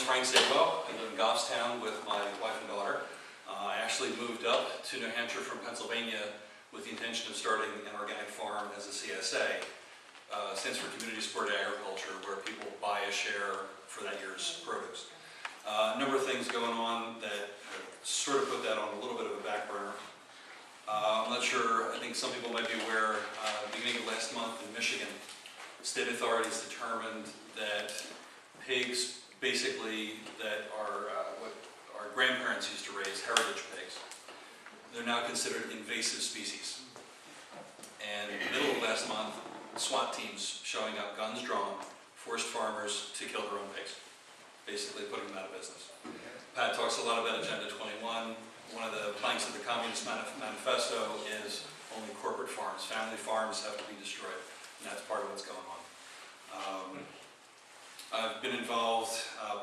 Frank Szabo. I live in Goffstown with my wife and daughter. I actually moved up to New Hampshire from Pennsylvania with the intention of starting an organic farm as a CSA, stands for Community Supported Agriculture, where people buy a share for that year's produce. A number of things going on that sort of put that on a little bit of a back burner. I'm not sure, I think some people might be aware, beginning of last month in Michigan, state authorities determined that pigs, basically, that are what our grandparents used to raise, heritage pigs, they're now considered invasive species. And in the middle of last month, SWAT teams showing up, guns drawn, forced farmers to kill their own pigs, basically putting them out of business. Pat talks a lot about Agenda 21. One of the planks of the Communist Manifesto is only corporate farms. Family farms have to be destroyed, and that's part of what's going on. I've been involved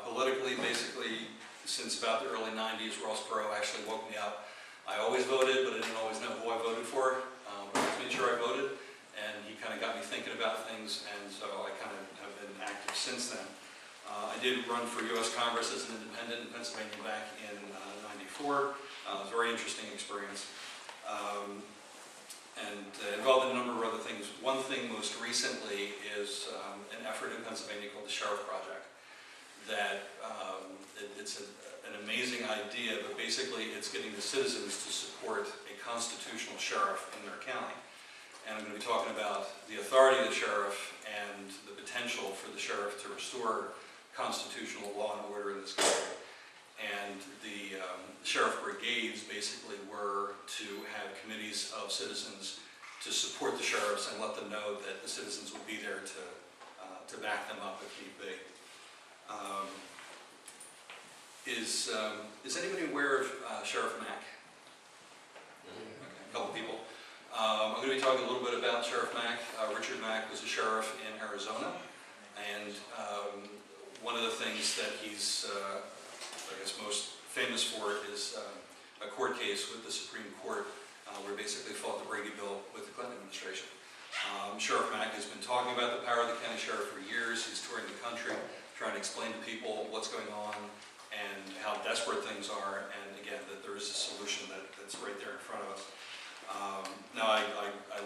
politically, basically, since about the early 90s. Ross Perot actually woke me up. I always voted, but I didn't always know who I voted for. But I made sure I voted, and he kind of got me thinking about things, and so I kind of have been active since then. I did run for U.S. Congress as an independent in Pennsylvania back in '94. It was a very interesting experience. And involved in a number of other things. One thing most recently is an effort in Pennsylvania called the Sheriff Project. That it's an amazing idea, but basically it's getting the citizens to support a constitutional sheriff in their county. And I'm going to be talking about the authority of the sheriff and the potential for the sheriff to restore constitutional law and order in this country. And the sheriff brigades basically were to have committees of citizens to support the sheriffs and let them know that the citizens would be there to back them up if need be. Is anybody aware of Sheriff Mack? Okay, a couple people. I'm going to be talking a little bit about Sheriff Mack. Richard Mack was a sheriff in Arizona, and one of the things that he's I guess most famous for it is a court case with the Supreme Court where he basically fought the Brady Bill with the Clinton administration. Sheriff Mack has been talking about the power of the county sheriff for years. He's touring the country, trying to explain to people what's going on and how desperate things are, and again, that there is a solution that's right there in front of us. Now, I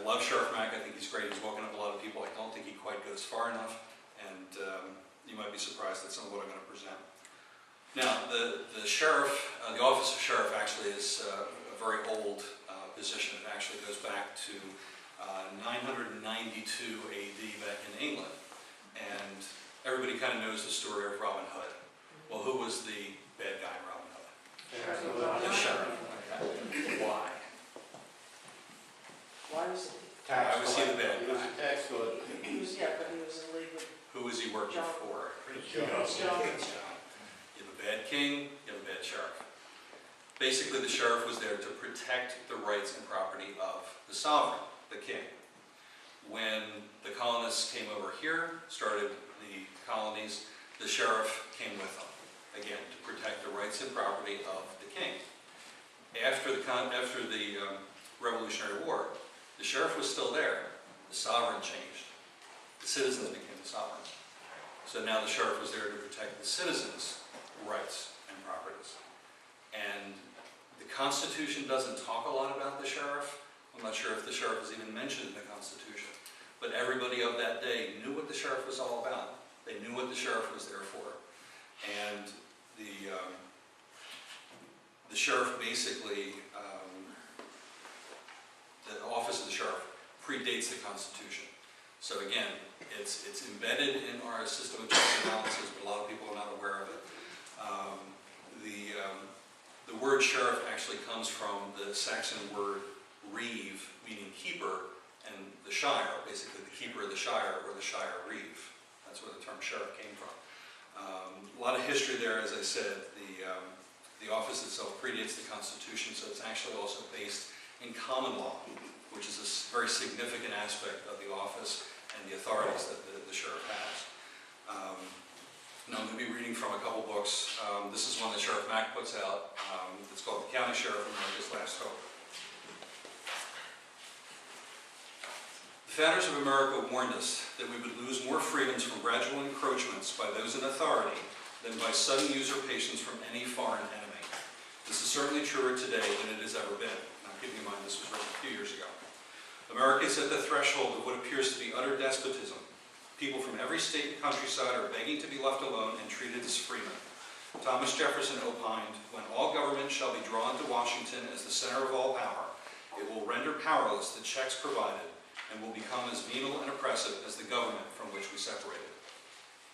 love Sheriff Mack. I think he's great. He's woken up a lot of people. I don't think he quite goes far enough, and you might be surprised at some of what I'm going to present. Now, the sheriff, the office of sheriff actually is a very old position. It actually goes back to 992 AD back in England. And everybody kind of knows the story of Robin Hood. Well, who was the bad guy in Robin Hood? The sheriff. Okay. Why? Why was it? Why was he the bad guy? He was a tax collector. He was, yeah, but he was in league with Who was he working for? John. You have a bad king, you have a bad sheriff. Basically, the sheriff was there to protect the rights and property of the sovereign, the king. When the colonists came over here, started the colonies, the sheriff came with them, again, to protect the rights and property of the king. After the Revolutionary War, the sheriff was still there. The sovereign changed. The citizens became the sovereign. So now the sheriff was there to protect the citizens' rights and properties. And the Constitution doesn't talk a lot about the sheriff. I'm not sure if the sheriff is even mentioned in the Constitution. But everybody of that day knew what the sheriff was all about. They knew what the sheriff was there for. And the sheriff basically, the office of the sheriff predates the Constitution. So again, it's embedded in our system of justice analysis, but a lot of people are not aware of it. The word sheriff actually comes from the Saxon word reeve, meaning keeper, and the shire, basically the keeper of the shire, or the shire reeve. That's where the term sheriff came from. A lot of history there, as I said. The office itself predates the Constitution, so it's actually also based in common law, which is a very significant aspect of the office and the authorities that the sheriff has. Now I'm going to be reading from a couple books. This is one that Sheriff Mack puts out. It's called The County Sheriff America's Last Hope. The founders of America warned us that we would lose more freedoms from gradual encroachments by those in authority than by sudden usurpations from any foreign enemy. This is certainly truer today than it has ever been. Now, keeping in mind this was written a few years ago. America is at the threshold of what appears to be utter despotism. People from every state and countryside are begging to be left alone and treated as freemen. Thomas Jefferson opined, "When all government shall be drawn to Washington as the center of all power, it will render powerless the checks provided and will become as venal and oppressive as the government from which we separated."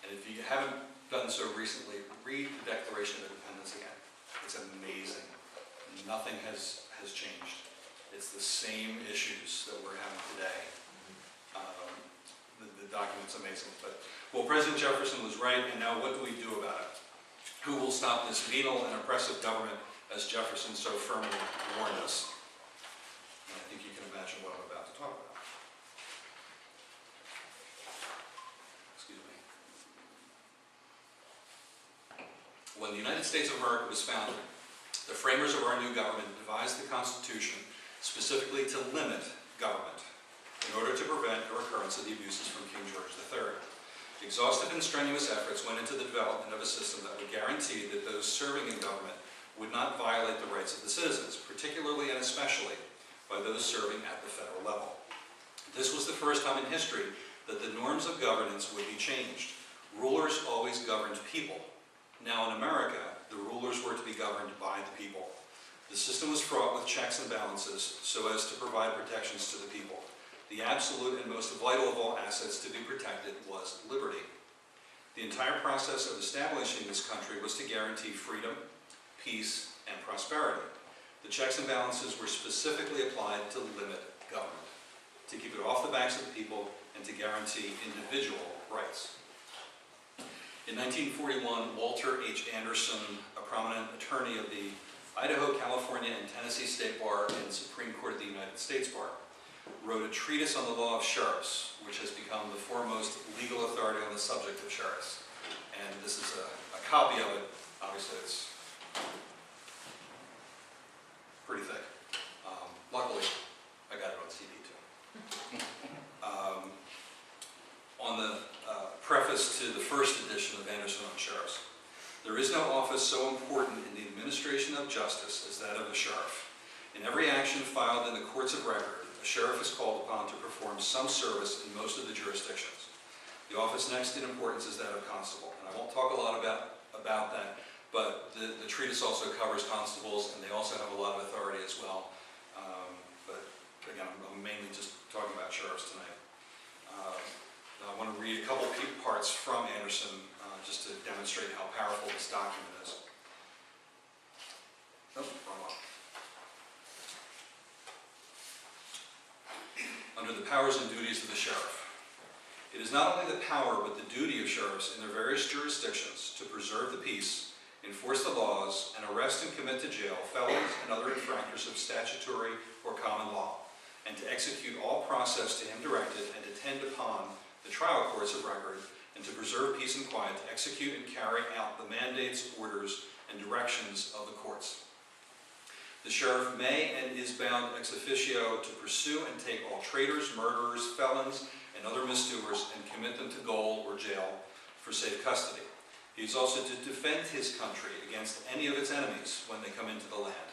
And if you haven't done so recently, read the Declaration of Independence again. It's amazing. Nothing has changed. It's the same issues that we're having today. The document's amazing. But, well, President Jefferson was right, and now what do we do about it? Who will stop this venal and oppressive government, as Jefferson so firmly warned us? And I think you can imagine what I'm about to talk about. Excuse me. When the United States of America was founded, the framers of our new government devised the Constitution specifically to limit government in order to prevent a recurrence of the abuses from King George III. Exhaustive and strenuous efforts went into the development of a system that would guarantee that those serving in government would not violate the rights of the citizens, particularly and especially by those serving at the federal level. This was the first time in history that the norms of governance would be changed. Rulers always governed people. Now in America, the rulers were to be governed by the people. The system was fraught with checks and balances so as to provide protections to the people. The absolute and most vital of all assets to be protected was liberty. The entire process of establishing this country was to guarantee freedom, peace, and prosperity. The checks and balances were specifically applied to limit government, to keep it off the backs of the people, and to guarantee individual rights. In 1941, Walter H. Anderson, a prominent attorney of the Idaho, California, and Tennessee State Bar and Supreme Court of the United States Bar, wrote a treatise on the law of sheriffs, which has become the foremost legal authority on the subject of sheriffs. And this is a copy of it. Obviously, it's pretty thick. Luckily, I got it on CD too. On the preface to the first edition of Anderson on Sheriffs, there is no office so important in the administration of justice as that of a sheriff. In every action filed in the courts of record, a sheriff is called upon to perform some service in most of the jurisdictions. The office next in importance is that of constable, and I won't talk a lot about that, but the treatise also covers constables, and they also have a lot of authority as well. But again, I'm mainly just talking about sheriffs tonight. I want to read a couple parts from Anderson just to demonstrate how powerful this document is. Nope, wrong one. Under the powers and duties of the sheriff. It is not only the power but the duty of sheriffs in their various jurisdictions to preserve the peace, enforce the laws, and arrest and commit to jail felons and other infractors of statutory or common law, and to execute all process to him directed and to tend upon the trial courts of record, and to preserve peace and quiet, to execute and carry out the mandates, orders, and directions of the courts. The sheriff may and is bound ex officio to pursue and take all traitors, murderers, felons, and other misdoers and commit them to gaol or jail for safe custody. He is also to defend his country against any of its enemies when they come into the land.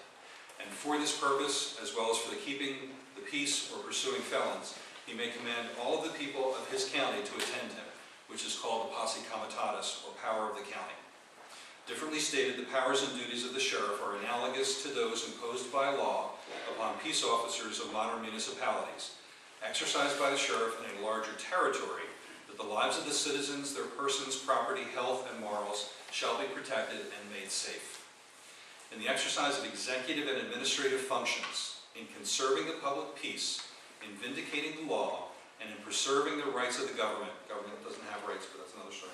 And for this purpose, as well as for the keeping the peace or pursuing felons, he may command all of the people of his county to attend him, which is called the posse comitatus, or power of the county. Differently stated, the powers and duties of the sheriff are analogous to those imposed by law upon peace officers of modern municipalities, exercised by the sheriff in a larger territory, that the lives of the citizens, their persons, property, health, and morals shall be protected and made safe. In the exercise of executive and administrative functions, in conserving the public peace, in vindicating the law, and in preserving the rights of the government doesn't have rights, but that's another story.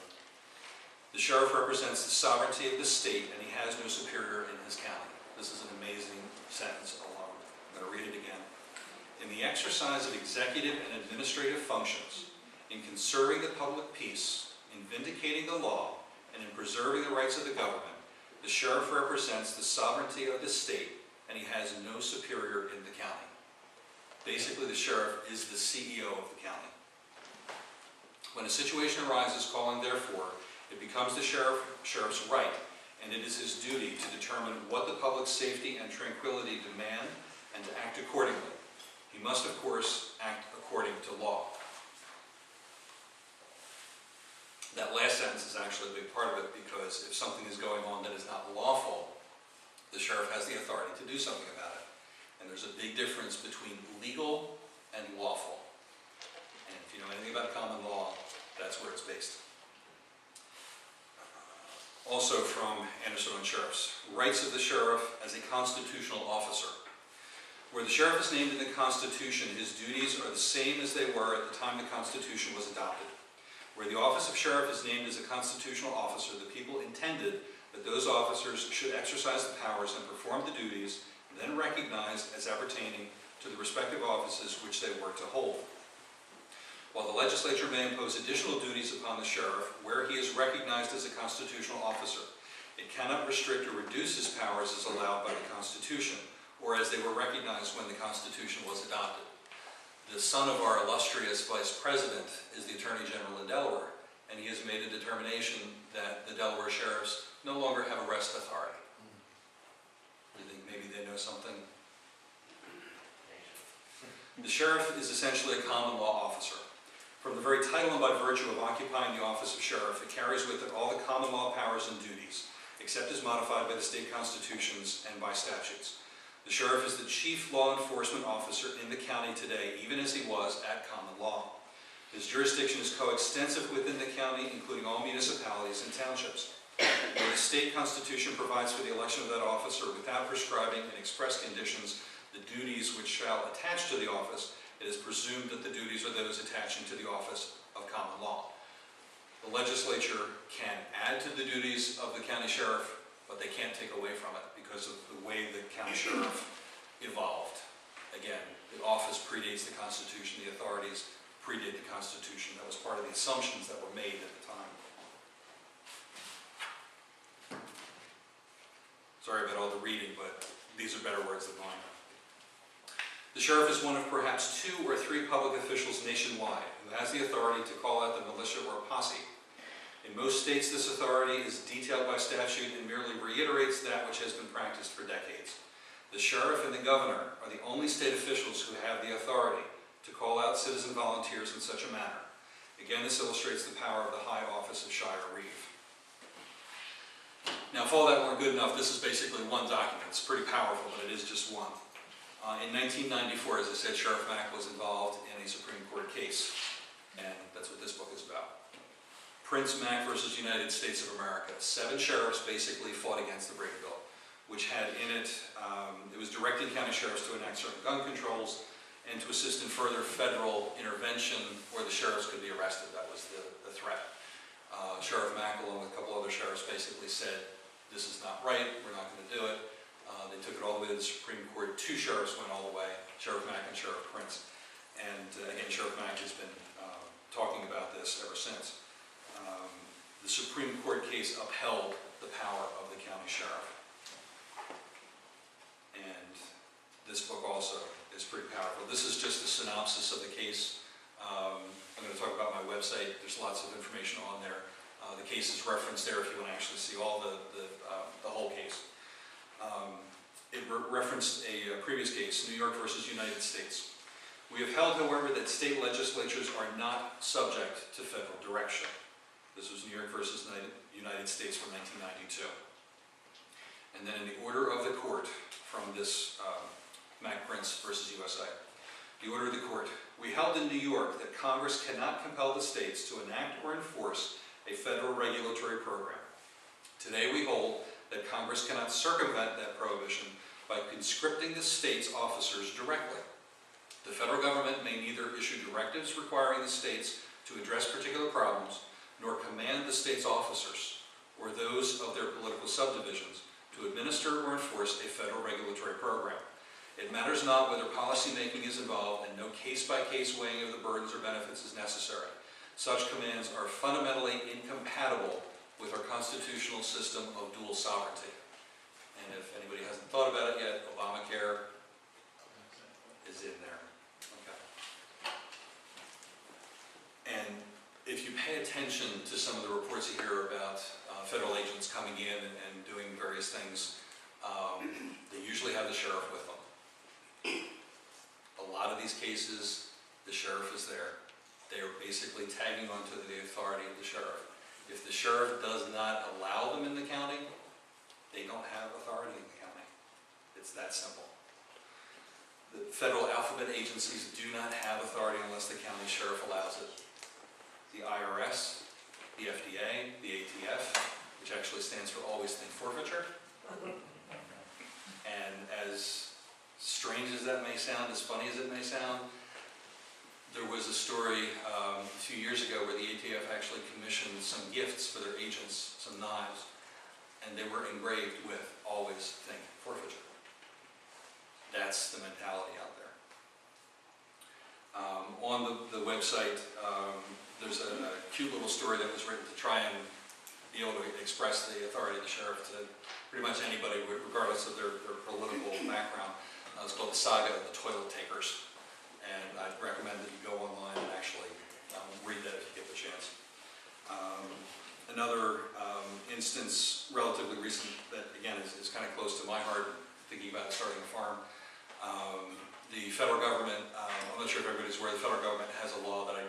The sheriff represents the sovereignty of the state, and he has no superior in his county. This is an amazing sentence alone. I'm going to read it again. In the exercise of executive and administrative functions, in conserving the public peace, in vindicating the law, and in preserving the rights of the government, the sheriff represents the sovereignty of the state, and he has no superior in the county. Basically, the sheriff is the CEO of the county. When a situation arises calling, therefore, It becomes the sheriff's right, and it is his duty to determine what the public safety and tranquility demand and to act accordingly. He must, of course, act according to law. That last sentence is actually a big part of it, because if something is going on that is not lawful, the sheriff has the authority to do something about it. And there's a big difference between legal and lawful. And if you know anything about common law, that's where it's based. Also from Anderson on Sheriffs, rights of the sheriff as a constitutional officer. Where the sheriff is named in the Constitution, his duties are the same as they were at the time the Constitution was adopted. Where the office of sheriff is named as a constitutional officer, the people intended that those officers should exercise the powers and perform the duties then recognized as appertaining to the respective offices which they were to hold. While the legislature may impose additional duties upon the sheriff where he is recognized as a constitutional officer, it cannot restrict or reduce his powers as allowed by the Constitution, or as they were recognized when the Constitution was adopted. The son of our illustrious Vice President is the Attorney General in Delaware, and he has made a determination that the Delaware sheriffs no longer have arrest authority. Do you think maybe they know something? The sheriff is essentially a common law officer. From the very title and by virtue of occupying the office of sheriff, it carries with it all the common law powers and duties, except as modified by the state constitutions and by statutes. The sheriff is the chief law enforcement officer in the county today, even as he was at common law. His jurisdiction is coextensive within the county, including all municipalities and townships. Where the state constitution provides for the election of that officer without prescribing in express conditions the duties which shall attach to the office, it is presumed that the duties are those attaching to the office of common law. The legislature can add to the duties of the county sheriff, but they can't take away from it because of the way the county sheriff evolved. Again, the office predates the Constitution, the authorities predate the Constitution. That was part of the assumptions that were made at the time. Sorry about all the reading, but these are better words than mine. The sheriff is one of perhaps 2 or 3 public officials nationwide who has the authority to call out the militia or posse. In most states, this authority is detailed by statute and merely reiterates that which has been practiced for decades. The sheriff and the governor are the only state officials who have the authority to call out citizen volunteers in such a manner. Again, this illustrates the power of the high office of Shire Reeve. Now, if all that weren't good enough, this is basically one document. It's pretty powerful, but it is just one. In 1994, as I said, Sheriff Mack was involved in a Supreme Court case, and that's what this book is about. Prince Mack versus United States of America. 7 sheriffs basically fought against the Brady Bill, which had in it, it was directing county sheriffs to enact certain gun controls and to assist in further federal intervention where the sheriffs could be arrested. That was the threat. Sheriff Mack, along with a couple other sheriffs, basically said, this is not right, we're not going to do it. They took it all the way to the Supreme Court. 2 sheriffs went all the way, Sheriff Mack and Sheriff Prince. And again, Sheriff Mack has been talking about this ever since. The Supreme Court case upheld the power of the county sheriff. And this book also is pretty powerful. This is just a synopsis of the case. I'm going to talk about my website. There's lots of information on there. The case is referenced there if you want to actually see all the whole case. It referenced a previous case, New York versus United States. We have held, however, that state legislatures are not subject to federal direction. This was New York versus United States from 1992. And then in the order of the court from this Mack Prince versus USA, the order of the court, we held in New York that Congress cannot compel the states to enact or enforce a federal regulatory program. Today we hold that Congress cannot circumvent that prohibition by conscripting the state's officers directly. The federal government may neither issue directives requiring the states to address particular problems, nor command the state's officers, or those of their political subdivisions, to administer or enforce a federal regulatory program. It matters not whether policymaking is involved, and no case-by-case weighing of the burdens or benefits is necessary. Such commands are fundamentally incompatible with our constitutional system of dual sovereignty. And if anybody hasn't thought about it yet, Obamacare is in there. Okay. And if you pay attention attention to some of the reports you hear about federal agents coming in and doing various things. They usually have the sheriff with them. A lot of these cases, the sheriff is there. They are basically tagging onto the authority of the sheriff. If the sheriff does not allow them in the county, they don't have authority in the county. It's that simple. The federal alphabet agencies do not have authority unless the county sheriff allows it. The IRS, the FDA, the ATF, which actually stands for Always Think Forfeiture. And as strange as that may sound, as funny as it may sound, there was a story a few years ago where the ATF actually commissioned some gifts for their agents, some knives, and they were engraved with Always Think Forfeiture. That's the mentality out there. On the website, there's a cute little story that was written to try and be able to express the authority of the sheriff to pretty much anybody, regardless of their political background. It's called The Saga of the Toilet Takers. And I'd recommend that you go online and actually read that if you get the chance. Another instance, relatively recent, that again is kind of close to my heart, thinking about starting a farm. The federal government, I'm not sure if everybody's aware, the federal government has a law that I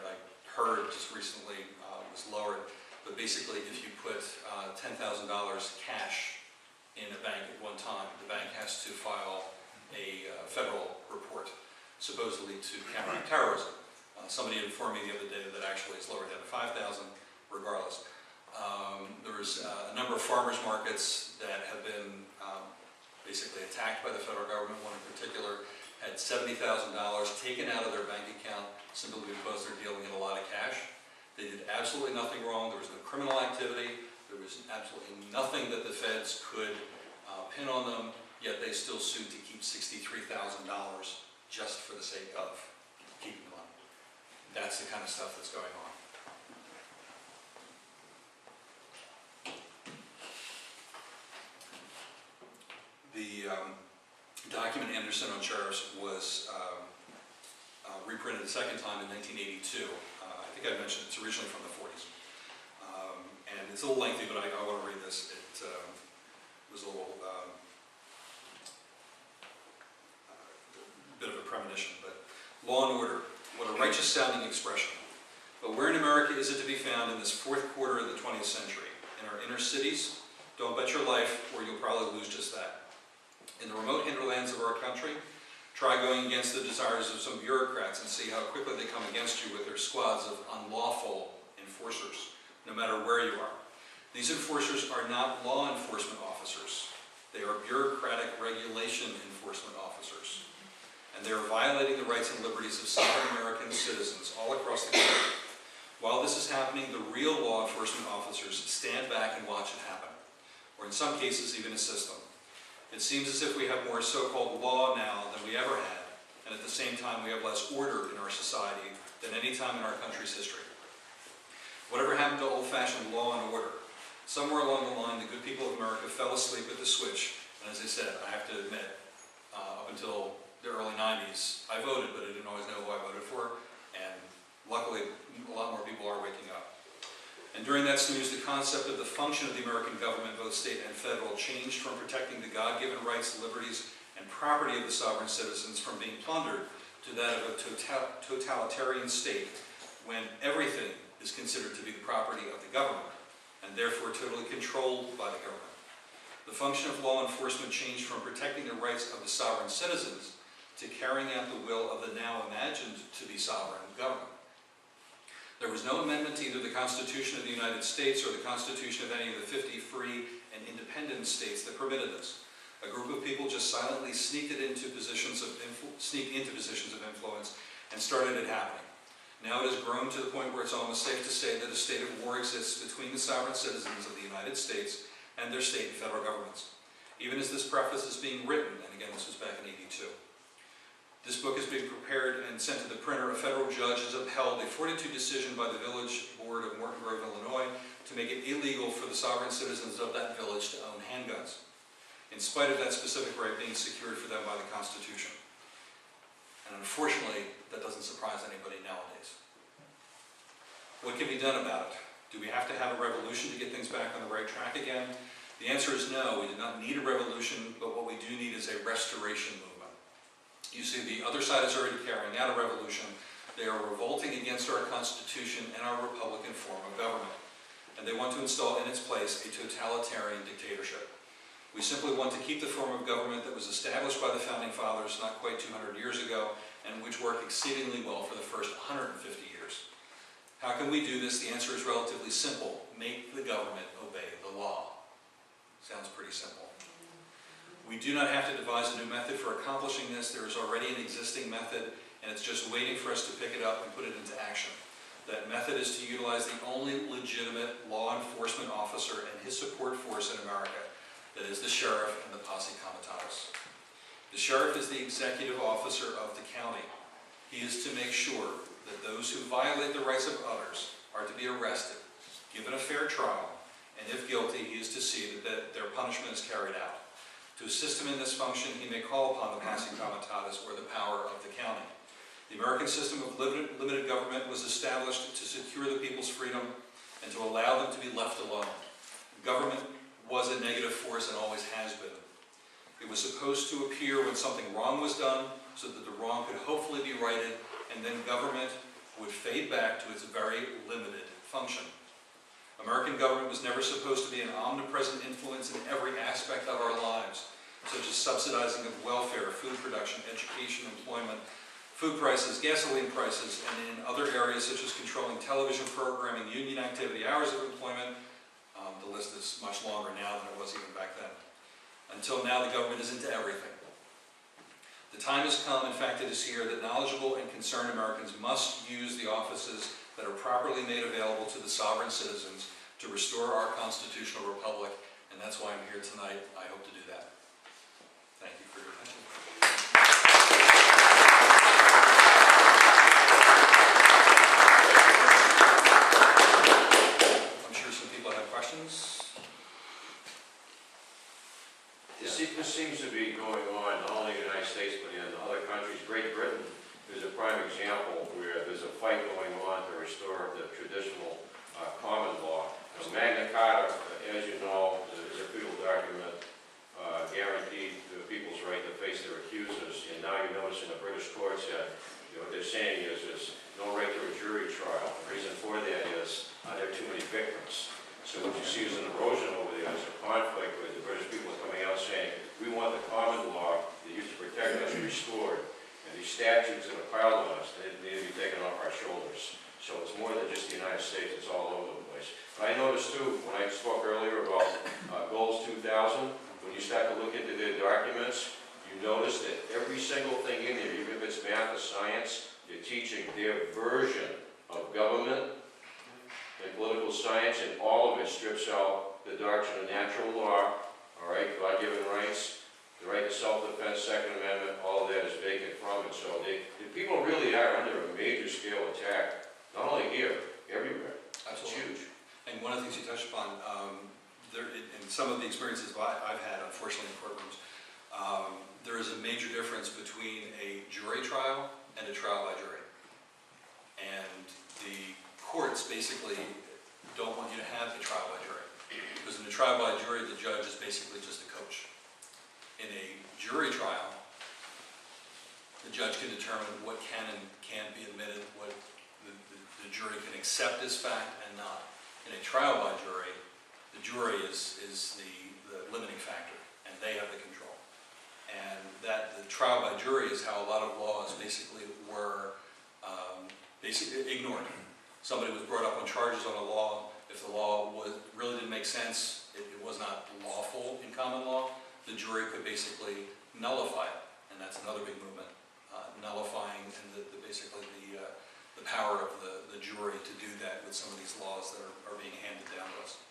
heard just recently was lowered, but basically if you put $10,000 cash in a bank at one time, the bank has to file a federal report, supposedly to counteract terrorism. Somebody informed me the other day that actually it's lowered down to $5,000, regardless. There's a number of farmers markets that have been basically attacked by the federal government. One in particular had $70,000 taken out of their bank account simply because they're dealing in a lot of cash. They did absolutely nothing wrong. There was no criminal activity. There was absolutely nothing that the feds could pin on them, yet they still sued to keep $63,000 just for the sake of keeping the money. That's the kind of stuff that's going on. The document Anderson on sheriffs was reprinted a second time in 1982. I think I mentioned it's originally from the 40s. And it's a little lengthy, but I want to read this. It was a little bit of a premonition, but law and order, what a righteous sounding expression. But where in America is it to be found in this fourth quarter of the 20th century? In our inner cities? Don't bet your life, or you'll probably lose just that. In the remote hinterlands of our country, try going against the desires of some bureaucrats and see how quickly they come against you with their squads of unlawful enforcers, no matter where you are. These enforcers are not law enforcement officers. They are bureaucratic regulation enforcement officers. And they are violating the rights and liberties of sovereign American citizens all across the country. While this is happening, the real law enforcement officers stand back and watch it happen, or in some cases even assist them. It seems as if we have more so-called law now than we ever had, and at the same time we have less order in our society than any time in our country's history. Whatever happened to old-fashioned law and order? Somewhere along the line, the good people of America fell asleep at the switch, and as I said, I have to admit, up until the early 90s, I voted, but I didn't always know who I voted for, and luckily a lot more people are waking up. And during that snooze, the concept of the function of the American government, both state and federal, changed from protecting the God-given rights, liberties, and property of the sovereign citizens from being plundered to that of a totalitarian state, when everything is considered to be the property of the government, and therefore totally controlled by the government. The function of law enforcement changed from protecting the rights of the sovereign citizens to carrying out the will of the now imagined to be sovereign government. There was no amendment to either the Constitution of the United States or the Constitution of any of the 50 free and independent states that permitted this. A group of people just silently sneaked into positions of influence and started it happening. Now it has grown to the point where it's almost safe to say that a state of war exists between the sovereign citizens of the United States and their state and federal governments. Even as this preface is being written, and again this was back in '82, this book is being prepared and sent to the printer. A federal judge has upheld a 42 decision by the Village Board of Morton Grove, Illinois, to make it illegal for the sovereign citizens of that village to own handguns, in spite of that specific right being secured for them by the Constitution. And unfortunately, that doesn't surprise anybody nowadays. What can be done about it? Do we have to have a revolution to get things back on the right track again? The answer is no. We do not need a revolution, but what we do need is a restoration movement. You see, the other side is already carrying out a revolution. They are revolting against our Constitution and our Republican form of government. And they want to install in its place a totalitarian dictatorship. We simply want to keep the form of government that was established by the Founding Fathers not quite 200 years ago, and which worked exceedingly well for the first 150 years. How can we do this? The answer is relatively simple. Make the government obey the law. Sounds pretty simple. We do not have to devise a new method for accomplishing this. There is already an existing method, and it's just waiting for us to pick it up and put it into action. That method is to utilize the only legitimate law enforcement officer and his support force in America. That is the sheriff and the posse comitatus. The sheriff is the executive officer of the county. He is to make sure that those who violate the rights of others are to be arrested, given a fair trial, and if guilty, he is to see that their punishment is carried out. To assist him in this function, he may call upon the posse comitatus or the power of the county. The American system of limited government was established to secure the people's freedom and to allow them to be left alone. Government was a negative force and always has been. It was supposed to appear when something wrong was done so that the wrong could hopefully be righted, and then government would fade back to its very limited function. American government was never supposed to be an omnipresent influence in every aspect of our lives, such as subsidizing of welfare, food production, education, employment, food prices, gasoline prices, and in other areas such as controlling television programming, union activity, hours of employment. The list is much longer now than it was even back then. Until now, the government is into everything. The time has come, in fact it is here, that knowledgeable and concerned Americans must use the offices that are properly made available to the sovereign citizens to restore our constitutional republic, and that's why I'm here tonight. I hope to do that. Thank you for your attention. I'm sure some people have questions. This seems to be going on not only in the United States but in other countries. Great Britain is a prime example where there's a fight going on to restore the traditional common law. Magna Carta, as you know, is a feudal document guaranteed the people's right to face their accusers. And now you notice in the British courts that what they're saying is no right to a jury trial. The reason for that is there are too many victims. So what you see is an erosion over there. There's a conflict where the British people are coming out saying, we want the common law that used to protect us restored. And these statutes that are piled on us, they need to be taken off our shoulders. So it's more than just the United States, it's all over the place. But I noticed too, when I spoke earlier about Goals 2000, when you start to look into their documents, you notice that every single thing in there, even if it's math or science, they're teaching their version of government and political science, and all of it strips out the doctrine of natural law, all right, God-given rights, the right to self-defense, Second Amendment, all of that is vacant from it. So the people really are under a major scale attack, not only here, everywhere. Absolutely. It's huge. And one of the things you touched upon, in some of the experiences I've had, unfortunately, in courtrooms, there is a major difference between a jury trial and a trial by jury. And the courts basically don't want you to have a trial by jury. Because in a trial by jury, the judge is basically just a coach. In a jury trial, the judge can determine what can and can't be admitted, what the jury can accept as fact and not. In a trial by jury, the jury is the limiting factor, and they have the control. And that the trial by jury is how a lot of laws basically were basically ignored. Somebody was brought up on charges on a law. If the law really didn't make sense, it was not lawful in common law, the jury could basically nullify it. And that's another big movement, nullifying and basically the power of the jury to do that with some of these laws that are being handed down to us.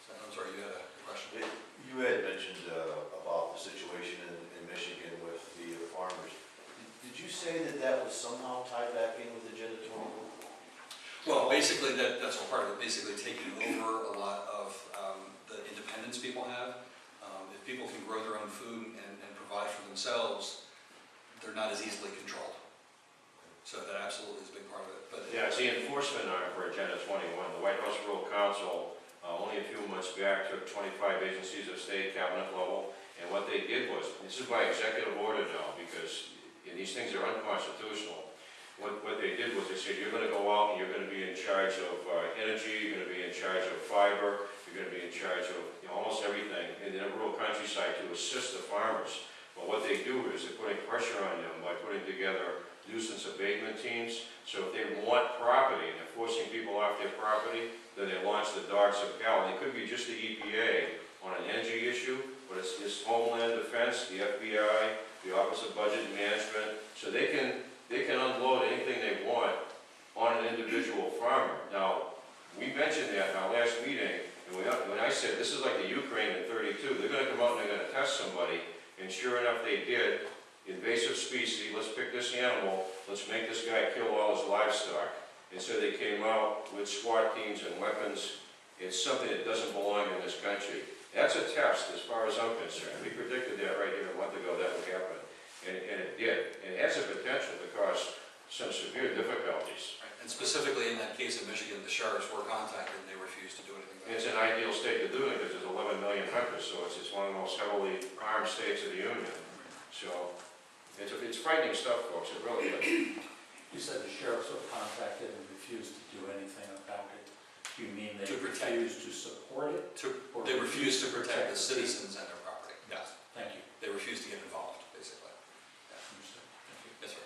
So, I'm sorry, you had a question? You had mentioned about the situation in Michigan with the farmers. Did you say that was somehow tied back in with the janitorial? Well, basically that's all part of it. Basically taking over a lot of the independence people have. If people can grow their own food and provide for themselves, they're not as easily controlled. So that absolutely is a big part of it. But Yeah, it's the enforcement arm for Agenda 21. The White House Rural Council, only a few months back, took 25 agencies of state cabinet level, and what they did was, this is by executive order now, because these things are unconstitutional. What they did was they said, you're going to go out and you're going to be in charge of energy, you're going to be in charge of fiber, you're going to be in charge of almost everything in the rural countryside to assist the farmers. But what they do is they're putting pressure on them by putting together nuisance abatement teams. So if they want property and they're forcing people off their property, then they launch the darts of hell. And it could be just the EPA on an energy issue, but it's Homeland Defense, the FBI, the Office of Budget and Management, so they can unload anything they want on an individual farmer. Now, we mentioned that in our last meeting, and when I said this is like the Ukraine in '32, they're going to come out and they're going to test somebody, and sure enough they did. Invasive species, let's pick this animal, let's make this guy kill all his livestock. And so they came out with SWAT teams and weapons. It's something that doesn't belong in this country. That's a test as far as I'm concerned. We predicted that right here a month ago that would happen, and it did. And it has the potential to cause some severe difficulties. and specifically in that case of Michigan, the sheriffs were contacted and they refused to do anything about It's it. an ideal state to do it because there's 11 million hunters, so it's one of the most heavily armed states of the Union. So it's frightening stuff, folks, it really is. You said the sheriffs were contacted and refused to do anything about it. Do you mean they To protect refused to support it? Or They refused to protect the the citizens and their property. Yes, Thank you. they refused to get involved, basically. Understood. Thank you. Yes, sir.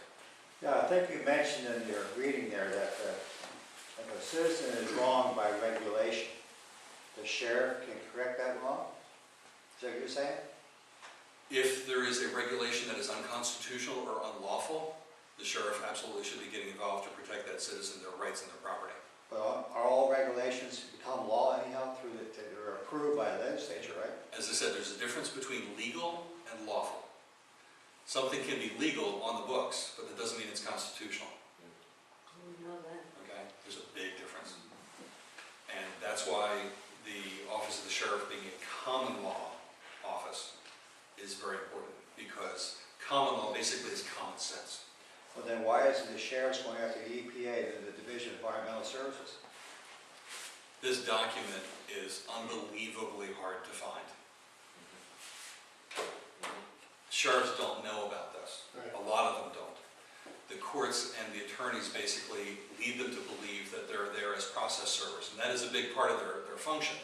Yeah, I think you mentioned in your reading there that if a citizen is wronged by regulation, the sheriff can correct that wrong? Is that what you're saying? If there is a regulation that is unconstitutional or unlawful, the sheriff absolutely should be getting involved to protect that citizen, their rights and their property. But are all regulations become law anyhow through they're approved by the legislature, right? As I said, there's a difference between legal and lawful. Something can be legal on the books, but that doesn't mean it's constitutional, We know that. okay? There's a big difference. And that's why the office of the sheriff being a common law office is very important, because common law basically is common sense. Well, then why isn't the sheriff's going after the EPA, the Division of Environmental Services? This document is unbelievably hard to find. Sheriffs don't know about this. A lot of them don't. The courts and the attorneys basically lead them to believe that they're there as process servers, and that is a big part of their function.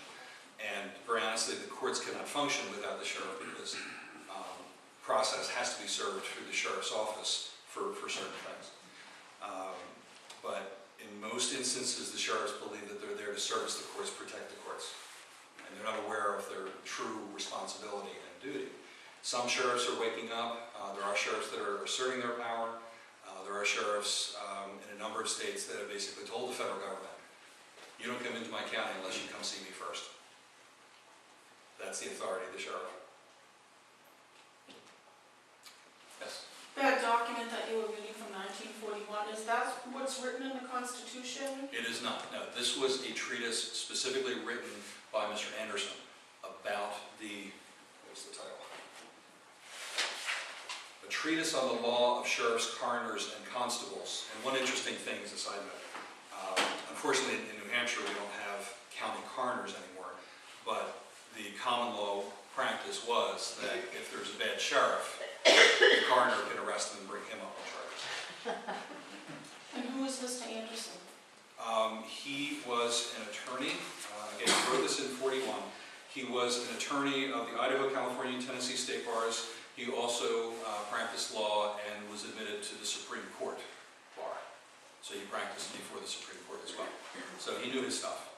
And very honestly, the courts cannot function without the sheriff, because process has to be served through the sheriff's office for certain things. But in most instances, the sheriffs believe that they're there to service the courts, protect the courts. And they're not aware of their true responsibility and duty. Some sheriffs are waking up. There are sheriffs that are asserting their power. There are sheriffs in a number of states that have basically told the federal government, you don't come into my county unless you come see me first. That's the authority of the sheriff. Yes? That document that you were reading from 1941, is that what's written in the Constitution? It is not. No, this was a treatise specifically written by Mr. Anderson about what's the title? A treatise on the law of sheriffs, coroners, and constables. And one interesting thing as a side note, unfortunately in New Hampshire we don't have county coroners anymore, but the common law practice was that if there's a bad sheriff, the coroner can arrest him and bring him up on charges. And who is Mr. Anderson? He was an attorney, again, he wrote this in '41. He was an attorney of the Idaho, California, and Tennessee state bars. He also practiced law and was admitted to the Supreme Court bar. So he practiced before the Supreme Court as well. So he knew his stuff.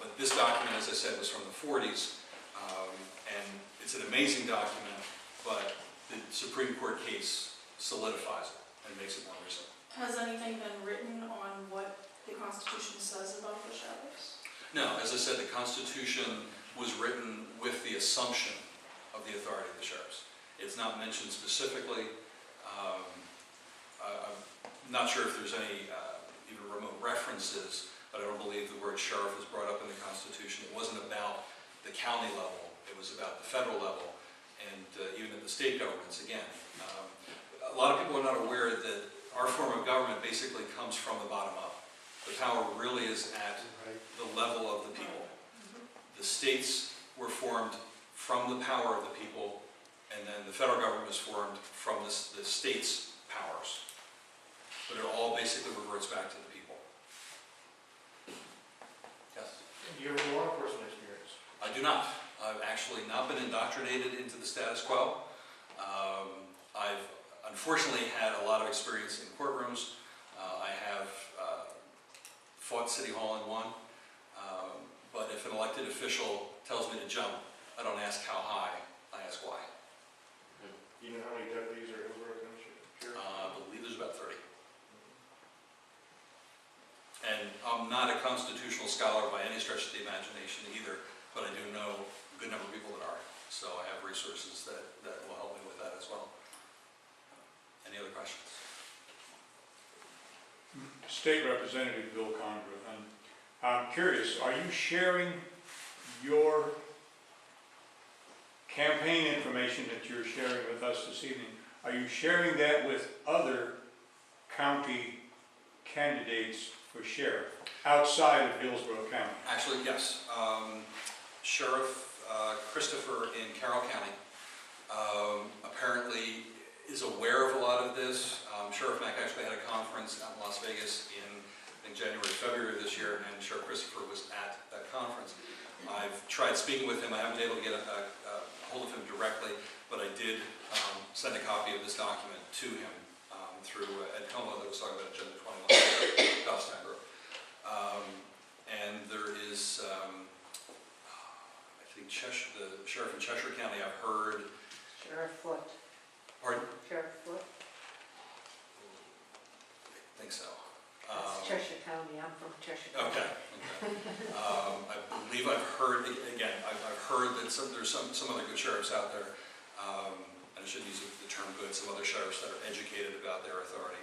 But this document, as I said, was from the '40s, and it's an amazing document, but the Supreme Court case solidifies it and makes it more recent. Has anything been written on what the Constitution says about the sheriffs? No, as I said, the Constitution was written with the assumption of the authority of the sheriffs. It's not mentioned specifically. I'm not sure if there's any even remote references, but I don't believe the word sheriff was brought up in the Constitution. It wasn't about the county level. It was about the federal level, and even at the state governments, again. A lot of people are not aware that our form of government basically comes from the bottom up. The power really is at the level of the people. The states were formed from the power of the people, and then the federal government was formed from the states' powers. But it all basically reverts back to the people. Yes? Do you have any law enforcement experience? I do not. I've actually not been indoctrinated into the status quo. I've unfortunately had a lot of experience in courtrooms. I have fought City Hall in one. But if an elected official tells me to jump, I don't ask how high, I ask why. Do you know how many deputies are Hillsborough Township? I believe there's about 30. And I'm not a constitutional scholar by any stretch of the imagination either, but I do know a good number of people that are. So I have resources that will help me with that as well. Any other questions? State Representative Bill Condra, and I'm curious, are you sharing your campaign information that you're sharing with us this evening? Are you sharing that with other county candidates for sheriff outside of Hillsborough County? Actually, yes. Sheriff Christopher in Carroll County apparently is aware of a lot of this. Sheriff Mack actually had a conference out in Las Vegas in, I think, January, February of this year, and Sheriff Christopher was at that conference. I've tried speaking with him. I haven't been able to get a hold of him directly, but I did send a copy of this document to him through Ed Como that was talking about Agenda 21, Goffstown Group. And there is, I think, the sheriff in Cheshire County, I've heard. Sheriff Foot. Pardon? Sheriff Foot. I think so. That's Cheshire County. I'm from Cheshire County. Okay. I believe I've heard, again, I've heard that there's some other good sheriffs out there, and I shouldn't use the term good, some other sheriffs that are educated about their authority.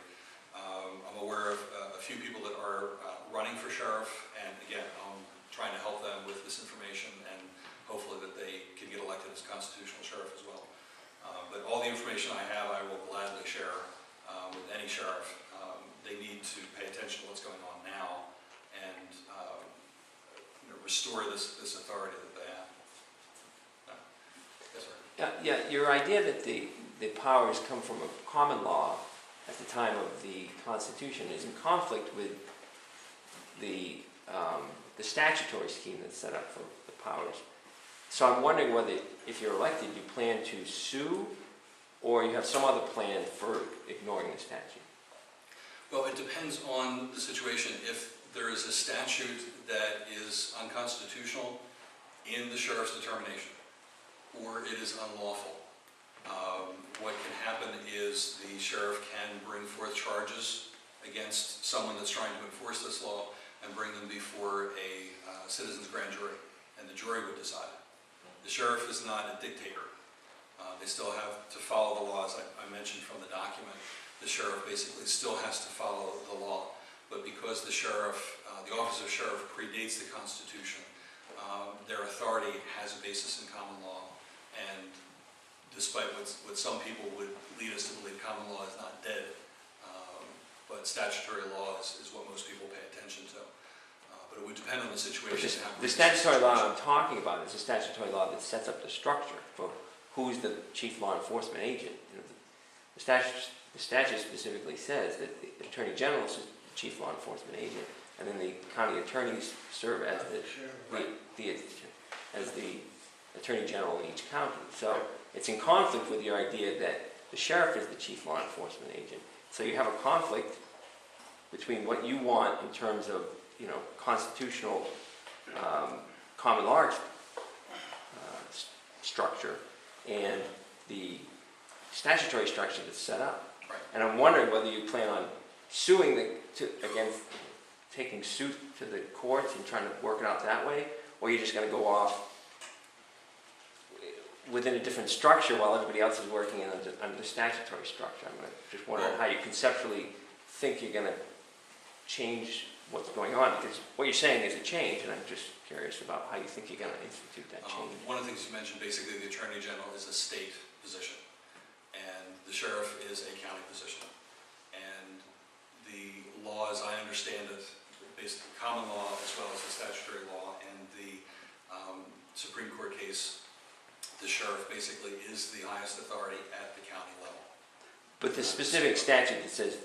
I'm aware of a few people that are running for sheriff, and again, I'm trying to help them with this information, and hopefully that they can get elected as constitutional sheriff as well. But all the information I have, I will gladly share with any sheriff. They need to pay attention to what's going on now and restore this authority that they have. Yes, sir. Yeah, your idea that the powers come from a common law at the time of the Constitution is in conflict with the statutory scheme that's set up for the powers. So I'm wondering whether, if you're elected, you plan to sue, or you have some other plan for ignoring the statute. Well, it depends on the situation. If there is a statute that is unconstitutional in the sheriff's determination, or it is unlawful, what can happen is the sheriff can bring forth charges against someone that's trying to enforce this law and bring them before a citizen's grand jury, and the jury would decide. The sheriff is not a dictator. They still have to follow the laws I mentioned from the document. The sheriff basically still has to follow the law, but because the sheriff, the office of sheriff predates the Constitution, their authority has a basis in common law, and despite what some people would lead us to believe, common law is not dead, but statutory law is what most people pay attention to. But it would depend on the situation. The statutory law I'm talking about is a statutory law that sets up the structure for who's the chief law enforcement agent. You know, the statute specifically says that the Attorney General is the chief law enforcement agent, and then the county attorneys serve as the Attorney General in each county. So it's in conflict with your idea that the sheriff is the chief law enforcement agent. So you have a conflict between what you want in terms of, constitutional common law structure and the statutory structure that's set up. Right. And I'm wondering whether you plan on suing taking suit to the courts and trying to work it out that way, or you're just going to go off within a different structure while everybody else is working under the statutory structure. I'm just wondering how you conceptually think you're going to change what's going on, because what you're saying is a change, and I'm just curious about how you think you're going to institute that change. One of the things you mentioned, basically, the Attorney General is a state position, and the sheriff is a county position. And the law, as I understand it, basically common law as well as the statutory law, and the Supreme Court case, the sheriff basically is the highest authority at the county level. But the specific statute that says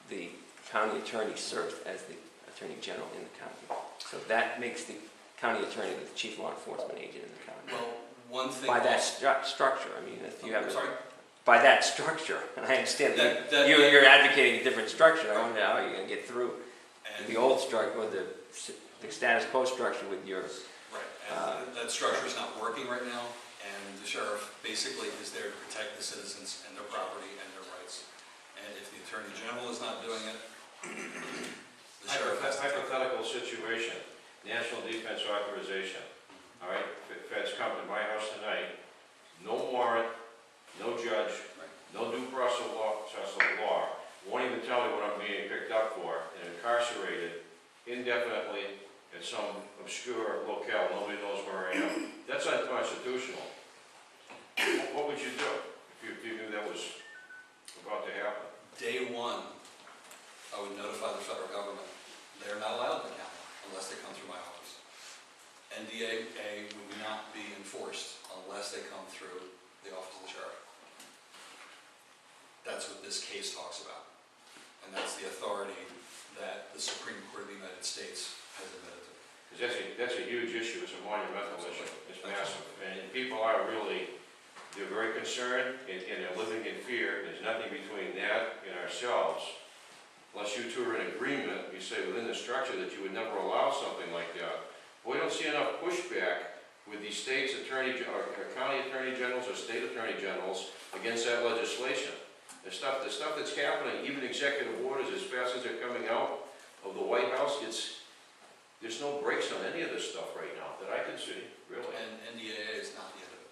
the county attorney serves as the attorney general in the county. So that makes the county attorney the chief law enforcement agent in the county. Well, one thing... By that structure, I mean, if you have... Sorry? By that structure, and I understand that you're advocating a different structure. I wonder how you're going to get through the old structure, or the status quo structure with yours. Right, and that structure is not working right now, and the sheriff basically is there to protect the citizens and their property and their rights. And if the attorney general is not doing it, the sheriff has to... Hypothetical situation, national defense authorization, all right? Feds come to my house tonight, no warrant, no judge, no due process of law, won't even tell me what I'm being picked up for, and incarcerated indefinitely at some obscure locale, nobody knows where I am. That's unconstitutional. What would you do if you knew that was about to happen? Day one, I would notify the federal government. They're not allowed in the county unless they come through my office. NDAA would not be enforced unless they come through the office of the sheriff. That's what this case talks about. And that's the authority that the Supreme Court of the United States has admitted to. Because that's a huge issue, it's a monumental issue, it's massive. And people are really, they're very concerned, and they're living in fear. There's nothing between that and ourselves. Unless you two are in agreement, you say within the structure that you would never allow something like that. We don't see enough pushback with the state's attorney, or county attorney generals or state attorney generals against that legislation. The stuff that's happening, even executive orders as fast as they're coming out of the White House, there's no brakes on any of this stuff right now that I can see, really. And NDAA is not the end of it.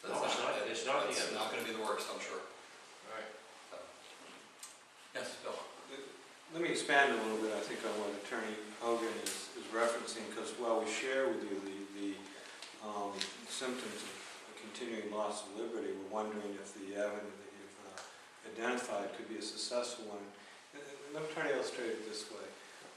No, it's not the end. It's not going to be the worst, I'm sure. Right. Yes, Bill. Let me expand a little bit, I think, on what Attorney Hogan is referencing, because while we share with you the symptoms of a continuing loss of liberty, we're wondering if the avenue that you've identified could be a successful one. Let me try to illustrate it this way.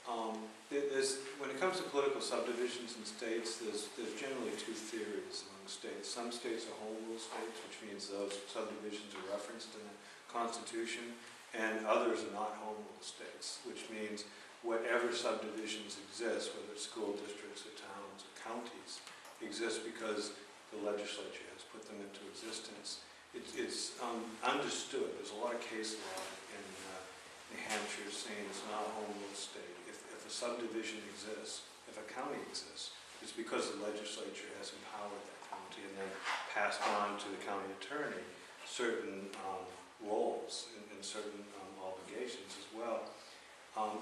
When it comes to political subdivisions in states, there's generally two theories among states. Some states are home rule states, which means those subdivisions are referenced in the Constitution, and others are not home rule states, which means whatever subdivisions exist, whether it's school districts or towns or counties, exist because the legislature has put them into existence. It's understood. There's a lot of case law in New Hampshire saying it's not a home rule state. If a subdivision exists, if a county exists, it's because the legislature has empowered that county and then passed on to the county attorney certain roles and certain obligations as well.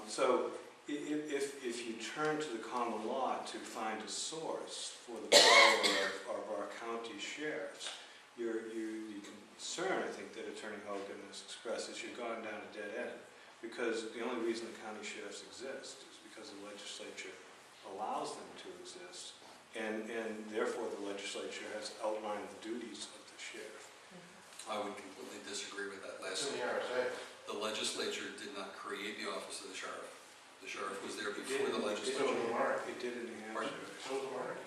So if you turn to the common law to find a source for the power of our county sheriffs, the concern, I think, that Attorney Hogan has expressed is you've gone down a dead end, because the only reason the county sheriffs exist is because the legislature allows them to exist, and therefore the legislature has outlined the duties of the sheriff. I would completely disagree with that last It's in the statement. RSA. The legislature did not create the office of the sheriff. The sheriff was there before the So legislature. the monarchy. It did in New Hampshire. So the monarchy.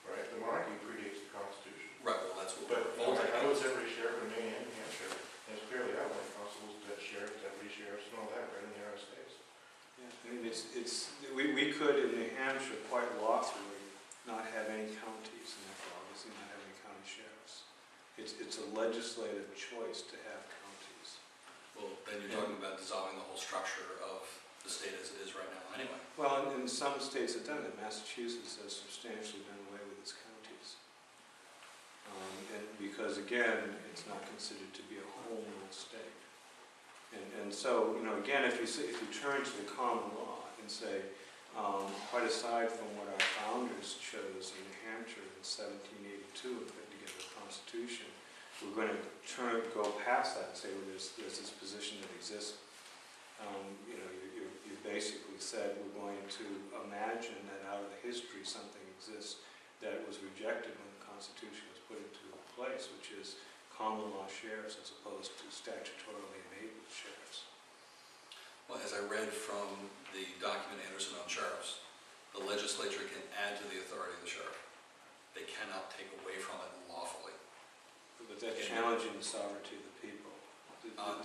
Right, the monarchy predates the Constitution. Right, well, that's what But we're voting I on. was every sheriff in Maine and New Hampshire, and it's clearly outlined constables, sheriffs, deputy sheriffs, and all that, right in the RSA's. Yeah, I mean, we could in New Hampshire quite lawfully not have any counties, and therefore obviously not have any county sheriffs. It's a legislative choice to have counties. Well, then you're talking about dissolving the whole structure of the state as it is right now anyway. Well, and some states have done it. Massachusetts has substantially done away with its counties. And because again, it's not considered to be a home rule state. And so, again, if you turn to the common law and say, quite aside from what our founders chose in New Hampshire in 1782 and put together the Constitution, we're going to go past that and say, well, there's this position that exists. You basically said we're going to imagine that out of the history something exists that was rejected when the Constitution was put into place, which is common law sheriffs as opposed to statutorily enabled sheriffs. Well, as I read from the document Anderson on sheriffs, the legislature can add to the authority of the sheriff. They cannot take away from it lawfully. But that's challenging the sovereignty of the people.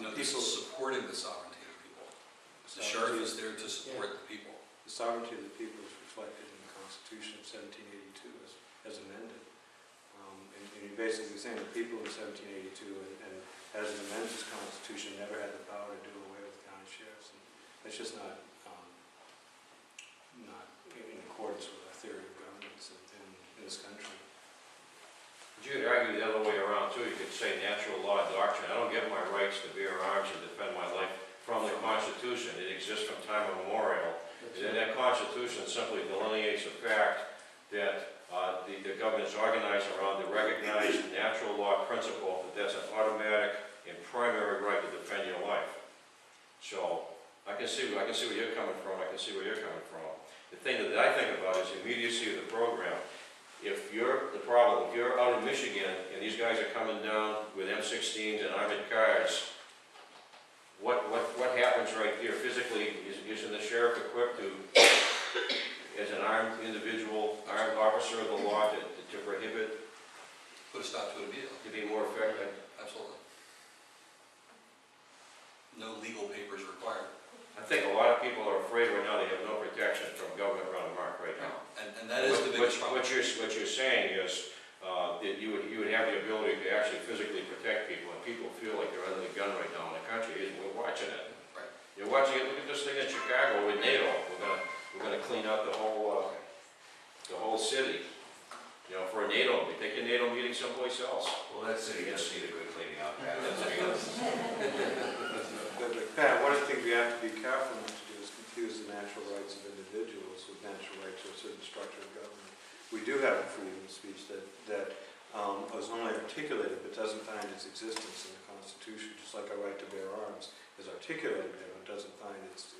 No, this is supporting the sovereignty of the people. The sheriff is there to support the people. The sovereignty of the people is reflected in the Constitution of 1782 as amended. And you're basically saying the people in 1782 and as an amended Constitution never had the power to do away with county sheriffs. And that's just not in accordance with our theory of governance in this country. But you could argue the other way around too. You could say natural law doctrine. I don't get my rights to bear arms and defend my life from the Constitution. It exists from time immemorial. And then that Constitution simply delineates the fact that the government is organized around the recognized natural law principle that that's an automatic and primary right to defend your life. So I can see where you're coming from. I can see where you're coming from. The thing that I think about is the immediacy of the program. If you're out in Michigan and these guys are coming down with M16s and armored cars, what happens right there physically? Isn't the sheriff equipped to, as an armed individual, armed officer of the law, to prohibit? Put a stop to it immediately. To be more effective? Absolutely. No legal papers required. I think a lot of people are afraid right now they have no protection from government around the mark right now. And that is the biggest problem. What you're saying is that you would have the ability to actually physically protect people, and people feel like they're under the gun right now in the country. We're watching it. Right. You're watching it. Look at this thing in Chicago with NATO. We're gonna clean out the whole city. You know, for a NATO, we take a NATO meeting someplace else. Well, that city does need a good cleaning up. But Pat, one of the things we have to be careful not to do is confuse the natural rights of individuals with natural rights to a certain structure of government. We do have a freedom of speech that was only articulated but doesn't find its existence in the Constitution, just like our right to bear arms is articulated there but doesn't find its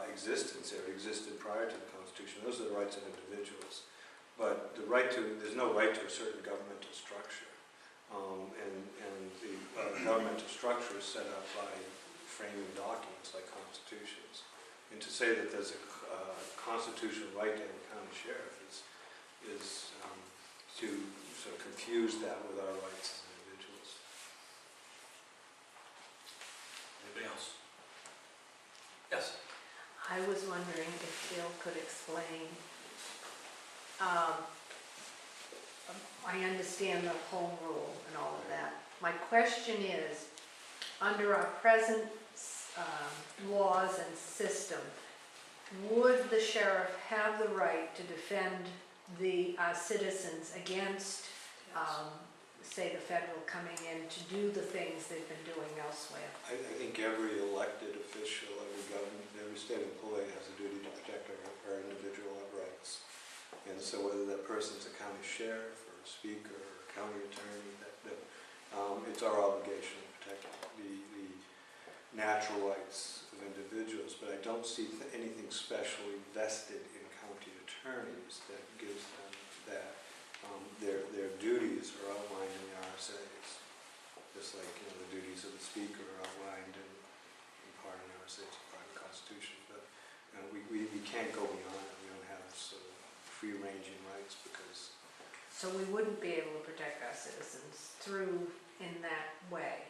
existence there. It existed prior to the Constitution. Those are the rights of individuals. But there's no right to a certain governmental structure. And the governmental structure is set up by framing documents like constitutions. And to say that there's a constitutional right to have a county sheriff is to sort of confuse that with our rights as individuals. Anybody else? Yes. I was wondering if Bill could explain, I understand the home rule and all of that. My question is, under our present laws and system, would the sheriff have the right to defend the citizens against, say, the federal coming in to do the things they've been doing elsewhere? I think every elected official, every government, every state employee has a duty to protect our individual rights. And so whether that person's a county sheriff or a speaker or a county attorney, it's our obligation to protect the natural rights of individuals. But I don't see anything specially vested in county attorneys that gives them that. Their duties are outlined in the RSAs, just like the duties of the speaker are outlined in part of the RSAs, part of the Constitution. But we can't go beyond it. We don't have sort of free-ranging rights because. So we wouldn't be able to protect our citizens through in that way?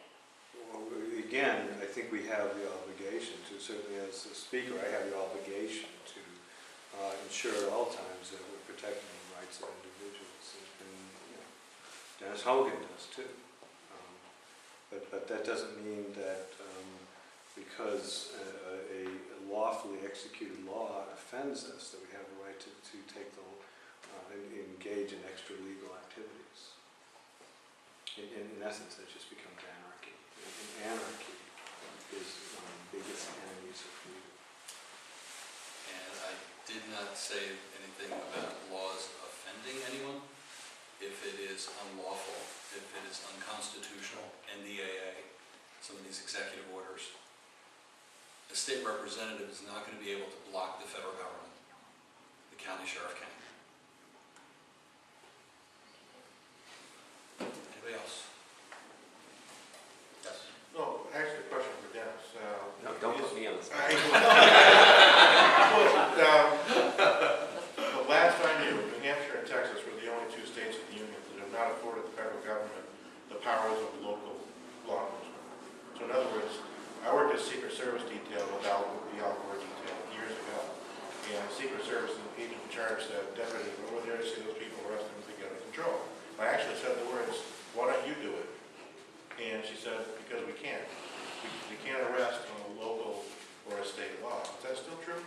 Well, again, I think we have the obligation to, certainly as a speaker, I have the obligation to ensure at all times that we're protecting the rights of individuals. And Dennis Hogan does too. But that doesn't mean that because a lawfully executed law offends us, that we have a right to take the engage in extra legal activities. In essence, that just becomes anarchy. And anarchy is one of the biggest enemies of freedom. And I did not say anything about laws offending anyone. If it is unlawful, if it is unconstitutional, NDAA, some of these executive orders, the state representative is not going to be able to block the federal government. The county sheriff can. Anybody else? two states of the Union that have not afforded the federal government the powers of local law enforcement. So in other words, I worked as Secret Service detail with the Alcor detail years ago. And Secret Service and agent in charge said, deputy, go over there to see those people, arrest them, to get under control. I actually said the words, why don't you do it? And she said, because we can't. We can't arrest on a local or a state law. Is that still true?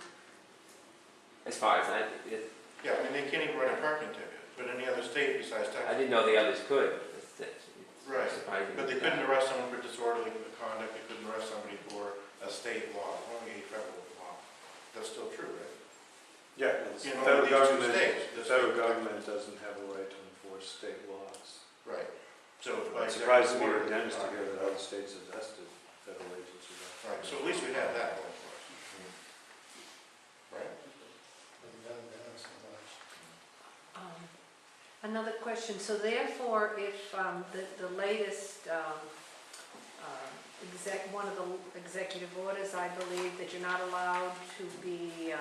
As far as Yeah, I mean, they can't even write a parking ticket, but any other state besides I Texas. didn't know the others could. It's Right, surprising. but they couldn't arrest someone for disorderly conduct, they couldn't arrest somebody for a state law, only a federal law. That's still true, right? Yeah, the You know, federal these two government, states, the this federal state- government doesn't have a right to enforce state laws. Right. So by I'm surprised to executive hear order, Dennis to hear that other states have vested federal agencies. right, so at least we have that going for us. Right? Another question, so therefore, if the latest one of the executive orders, I believe, that you're not allowed to be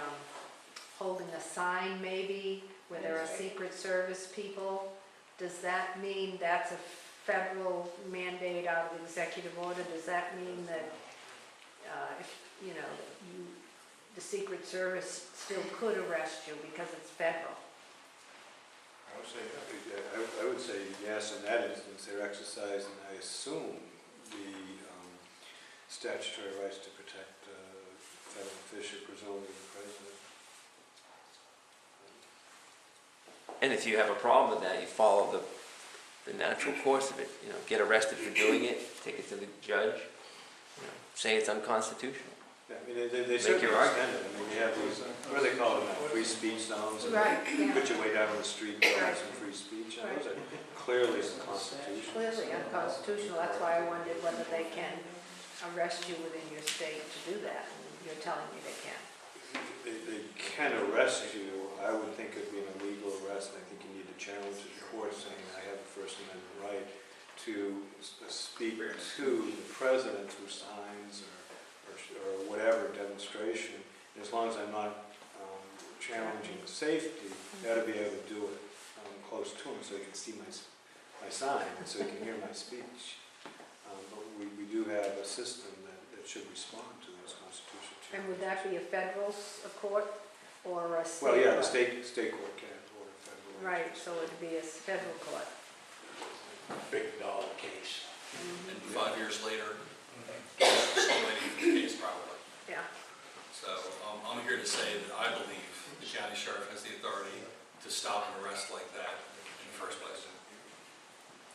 holding a sign maybe where there are Secret Service people, does that mean that's a federal mandate out of the executive order? Does that mean that if, you know, the Secret Service still could arrest you because it's federal? I would say, yeah. I would say yes, in that instance, they're exercising, I assume, the statutory rights to protect federal official, presumably the president. And if you have a problem with that, you follow the natural course of it. You know, get arrested for doing it, take it to the judge, you know, say it's unconstitutional. Yeah, I mean, they Make certainly your extend it. I mean, you have these, what do they call them, free speech zones? And Right, you yeah. put your way down on the street and have some free speech, and those are clearly unconstitutional. Clearly unconstitutional, that's why I wondered whether they can arrest you within your state to do that. You're telling me they can. They can arrest you. I would think it'd be an illegal arrest. I think you need to challenge the court saying I have a First Amendment right to speak to the president through signs or whatever demonstration. And as long as I'm not challenging the safety, I ought to be able to do it close to him so he can see my sign and so he can hear my speech. But we do have a system that should respond to those constitutional changes. And would that be a federal court or a state? Well, yeah, the court? state court can't order federal. Right, agencies. so it'd be a federal court. Big dollar case. And 5 years later, still waiting for the case probably. Yeah. So I'm here to say that I believe the county sheriff has the authority to stop an arrest like that in the first place.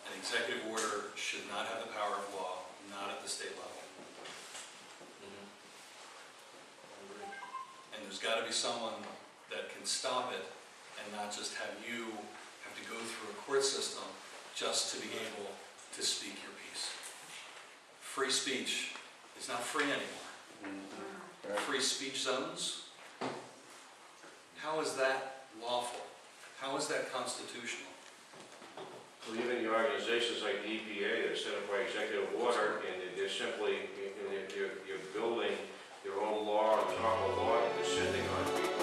An executive order should not have the power of law, not at the state level. And there's got to be someone that can stop it and not just have you have to go through a court system just to be able to speak your piece. Free speech is not free anymore. Free speech zones, how is that lawful? How is that constitutional? Well, even the organizations like the EPA that are set up by executive order, and they're simply, you're building their own law on top of law and descending on people.